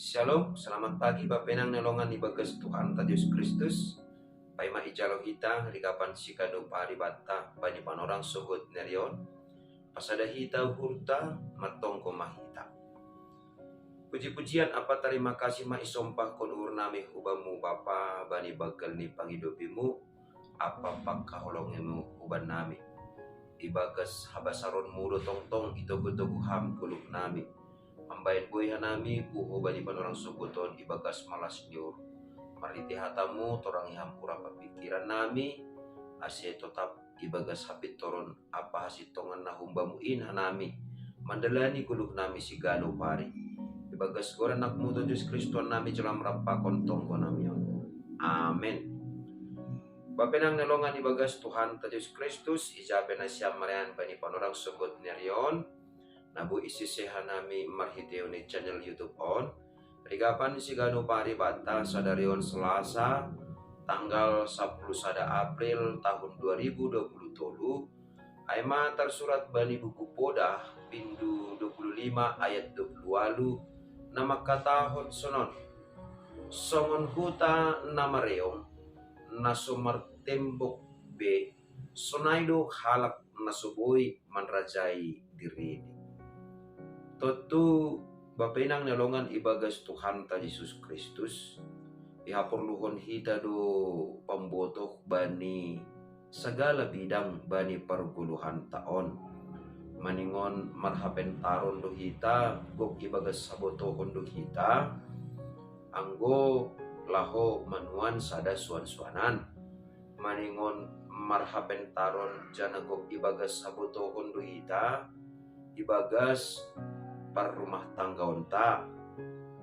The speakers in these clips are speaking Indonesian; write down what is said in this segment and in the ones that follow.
Shalom, selamat pagi Bapenang nelongan ibagas Tuhan ta Yesus Kristus. Paima ijalo hita rikapan sikado paribata bani panorang sogot nerion. Pasada hita hurta matongko mahita. Puji-pujian apa terima kasih ma isompah kon urnami hubamu Bapa bani bagal ni pangidopimu. Apa pakaholongemu huban nami. Ibagas habasaron mudo tongtong itogo-togo ham kuluk nami. Ambayan boy hanami puho bani panorang sogoton ibagas malas nyor. Mariti hatamu torang ihampura papikiran nami ase tetap ibagas hapit toron apa hasitongan na humbamuin hanami. Mandalani kuluk nami si gano pari. Ibagas goran nakmu to Diyos Kristo nami jalam rapa kontong ko nami yon. Amen. Bapenang nelongan ibagas Tuhan ta Diyos Kristus ijabe na siya marian bani panorang sogot nerion. Nabu isisehan nami marhiteo ni channel YouTube on. Rigapan si gano pari bata sadarion Selasa tanggal 10 April tahun 2020 Aima tersurat bani buku Podah pindu 25 ayat 20 nama katahon sonon songon huta nama reong nasumar tembok be sonaido halak nasuboi manrajai diri. Tentu bapenang nelongan ibagas Tuhan ta Yesus Kristus. Ihapurluhon hita do pambotok bani segala bidang bani perguluhan taon. Maningon marhapen taron do hita gok ibagas sabotohon do hita. Anggo laho manuan sada suan-suanan. Maningon marhapen taron jana gok ibagas sabotohon do hita. Ibagas par rumah tangga onta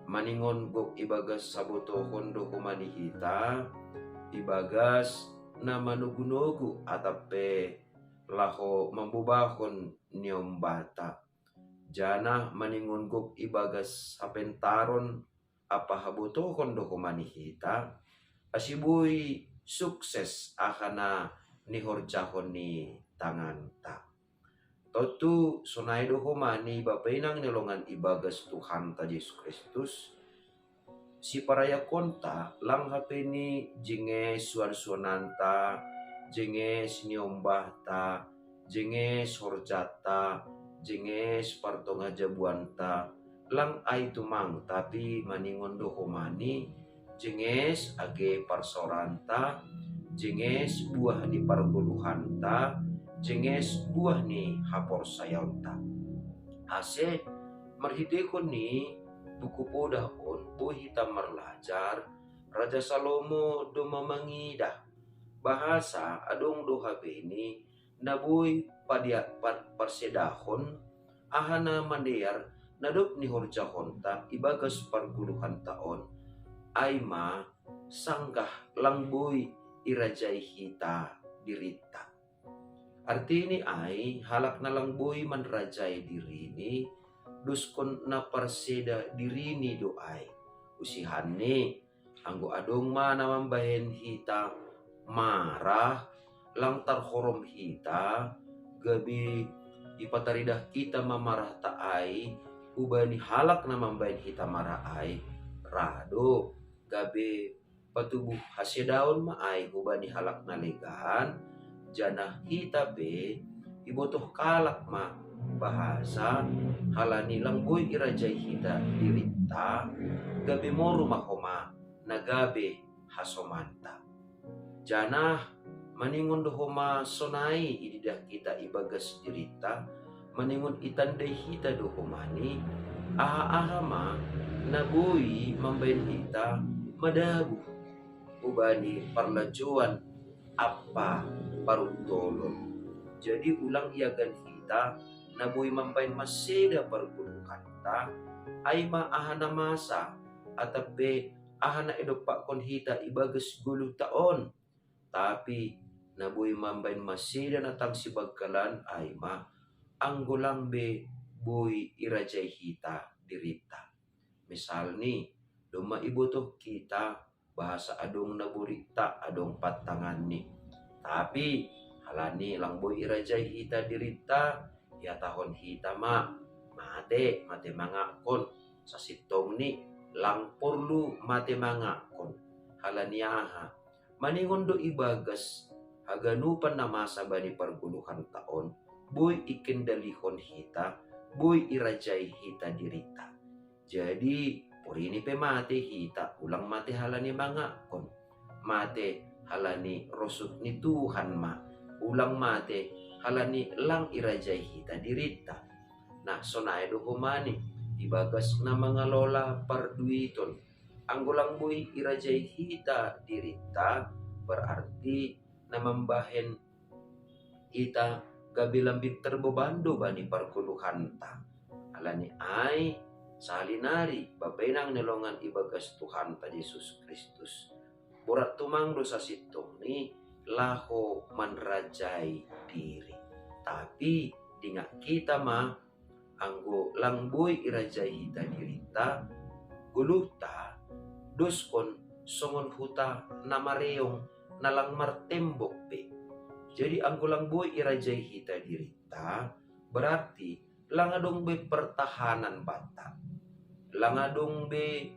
maningon gok ibagas saboto hondo kumani hita ibagas na manugunogu atape laho mambubahon niom bata jana maningon gok ibagas apentaron apa haboto hondo kumani hita asibui sukses akana ni horjahon ni tanganta. Totu sunaido humani bapenang nelongan ibagas Tuhan ta Yesus Kristus. Si paraya konta lang hapeni jenges suan-suananta, jenges niombahta, jenges horjata, jenges partonga jabuanta, lang ay tumang tapi maningon do humani, jenges age parsoranta, jenges buah di parguluhanta, jenges buah ni hapor sayaunta. Ase marhidekon ni buku Podah on hita marlajar Raja Salomo do mamangida bahasa adong do habeni naboy padia parsedahon ahana mandear nadop ni horjahonta ibagas parguluhan taon aima sanggah langboy irajay hita dirita. Arti ini ay halak na lang boy manrajay diri ni duskon na parseda diri ni doay usihan ni anggo adong manamambahen hita marah lang tarhorom hita gabi ipataridah kita mamarah taay ubani halak na mambahen hita marah ay rado gabi patubuh hasedaon maay ubani halak na legan jana hita be ibotoh kalak ma bahasa halani lang boy irajay hita dirita gabi moro mahoma nagabe hasomanta jana maningon dohoma sonai ididah kita ibagas dirita maningon itanday hita dohomani aha ma naboy mambayan hita madabu ubani parlajuan apa parutolon. Jadi ulang iagan hita naboy mampain maseda pargulukan ta ay maahana masa atape ahana edopak kon hita ibagas gulu taon tapi naboy mampain maseda natang sibagkalan ay ma anggulang be boy irajay hita dirita. Misal ni duma ibotoh kita bahasa adong naburita adong patangan ni tapi halani lang boy irajay hita dirita ya tahon hita mate mangakon sa sitong ni lang porlu mate mangakon halaniaha maningon do ibagas haganupan na masa bani parguluhan taon boy ikendalihon hita boy irajay hita dirita. Jadi purini pe mate hita ulang mate halani mangakon mate halani rosut ni Tuhan ma ulang mate halani lang irajay hita dirita. Nah sonay do humani ibagas na mga lola parduiton anggulang boy irajay hita dirita berarti na mambahen ita gabilambing terbebando bani parkuluhan ta alani ay salinari babenang nilongan ibagas Tuhan ta Yesus Kristus burat tumang dosa sitong ni laho manrajay diri tapi dinga kita ma anggo langboy irajay hita dirita guluta doskon songon huta namareong nalang martembok be. Jadi anggo langboy irajay hita dirita berarti langadong be pertahanan bata langadong be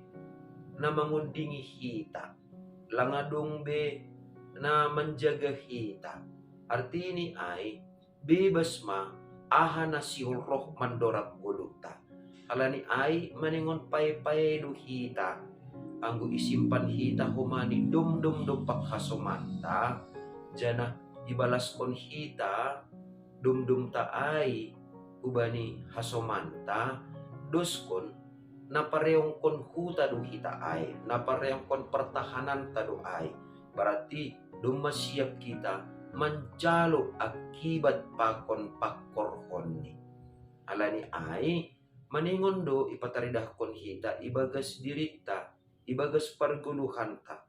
na mangundingi hita langadong be na menjaga hita arti ini ay bebas ma aha na siul roh mandorat guluta alani ay maningon pay do hita anggo isimpan hita humani dum pak hasomanta jana ibalas kon hita dum ta ay ubani hasomanta doskon napareong kon huta do hita ay napareong kon pertahanan ta do ay berarti dumasiap kita manjalo akibat pakon pakorhon ni alani ay maningon do ipataridah kon hita ibagas dirita ibagas parguluhan ta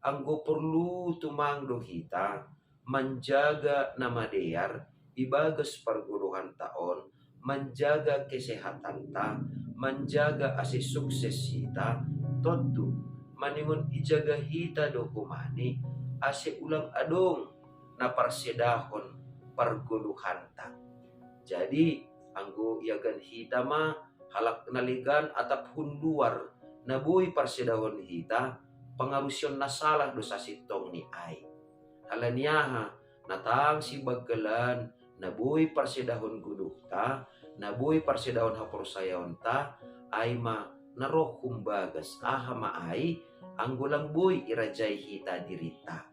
anggo perlu tumang do hita menjaga nama deyar ibagas parguluhan taon menjaga kesehatan ta menjaga ase sukses hita tentu maningon ijaga hita do kumani ase ulang adong na parsedahon parguluhan ta. Jadi anggo iagan hita ma halak naligan atap hunduar na boy parsedahon hita pangarusyon na salah dosa sitong ni ay. Halaniaha natang si bagalan na boy parsedahon guluh ta na boy parsedahon haporsayaon ta ay ma naroh kumbagas aha ma ay anggulang boy irajay hita dirita.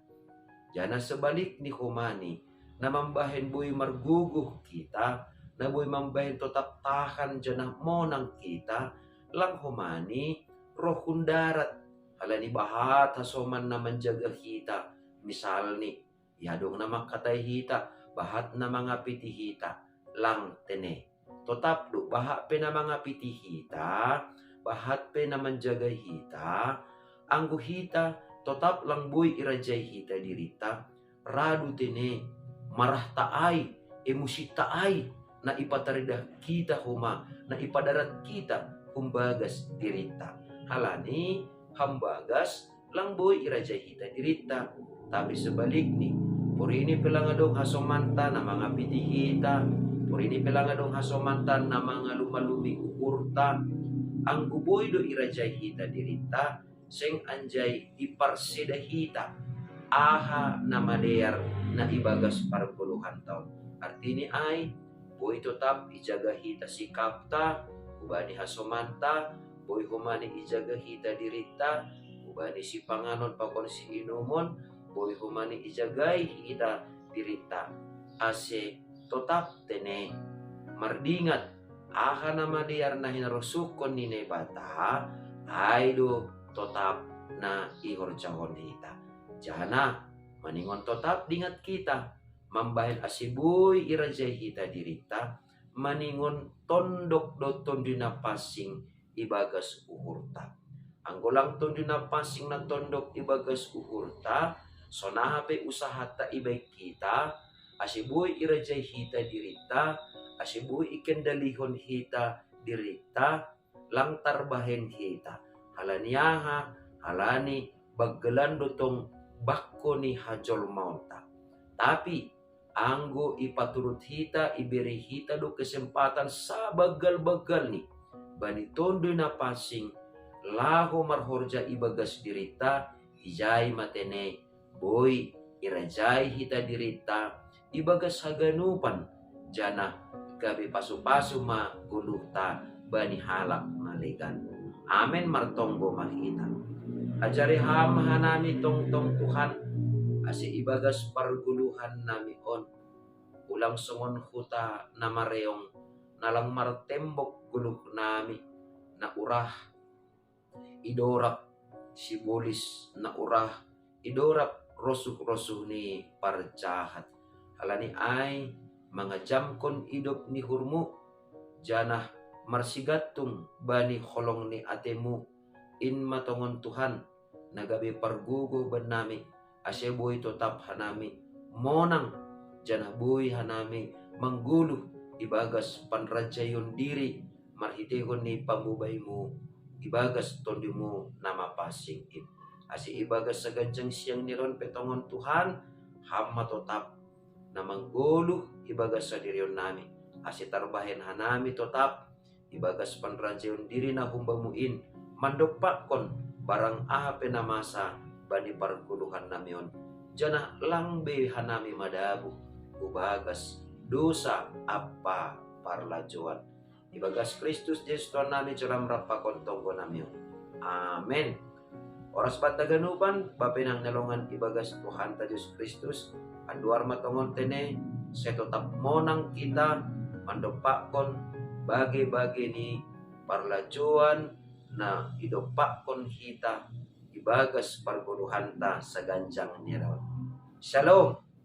Jana sebalik ni humani na mambahen boy marguguh kita na boy mambahen tetap tahan jana monang kita lang humani roh kundarat halani bahat hasoman na menjaga kita misal ni yadong na makatay hita bahat na mga piti hita lang tene tetap do bahat pe na mga piti hita bahat pe na menjaga hita anggo hita tetap lang boy irajay hita dirita radu tene marah taay emosi taay na ipataridah kita huma na ipadarat kita humbagas dirita halani hambagas lang boy irajay hita dirita tapi sebalik ni purini pelangadong hasomanta na mga pitihita purini pelangadong hasomanta na mga lumalubing ukurta ang guboy do irajay hita dirita seng anjay iparsedahita aha na madear na ibagas parpuluhan taon. Arti ni ay boy tetap ijaga hita sikap ta ubani hasomanta boy humani ijaga hita dirita ubani si panganon pakon si inumon boy humani ijagay hita dirita ase tetap tene mardingat aha na madear na hinarusukon ni nebata ay do tetap na ihor cahon hita. Jana maningon tetap dingat kita mambahin asibuy irajay hita dirita maningon tondok do tondo na pasing ibagas uhurta. Anggolang tondo na pasing na tondok ibagas uhurta sonaha pe usaha ta ibay kita asibuy irajay hita dirita asibuy ikendalihon hita dirita lang tarbahen hita halaniaha halani baggelan dotong bakko ni hajol maunta tapi anggo ipaturut hita iberi hita do kesempatan sa bagal-bagal ni bani tondo na pasing laho marhorja ibagas dirita hijai matene boy irajai hita dirita ibagas haganupan jana gabi pasu-pasu ma guluhta bani halak malegan. Amen martonggo mahita. Ajari hanami tong Tuhan asi ibagas parguluhan nami on ulang songon huta namareong nalang martembok guluh nami na urah idorap sibolis na urah idorap rosuh-rosuh ni parjahat halani ay mga jamkon idop ni hurmu janah marsigatung bani holong ni atemu in matongon Tuhan nagabi pargugo ban nami asya buhay tetap hanami monang janah buhay hanami mangguluh ibagas panrajayon diri marhitehon ni pamubaymu ibagas tondimu nama pasing it asi ibagas sagajang siyang niron petongon Tuhan hama tetap na mangguluh ibagas sa diriyon nami asi tarbahen hanami tetap ibagas panrajayon diri na humbamuin mandopakon barang ape na masa bani parguluhan namion jana langbe hanami madabu ubagas dosa apa parlajuan ibagas Kristus Yesus Tuhan nami curam rapakon tonggo namion. Amen. Oras pataganupan bapinang nalongan ibagas Tuhan ta Yesus Kristus anduar matongon tene saya tetap monang kita mandopakon bagi-bagi ni parlajuan na idopakon hita ibagas parguluhan ta sa ganjang niraw. Shalom.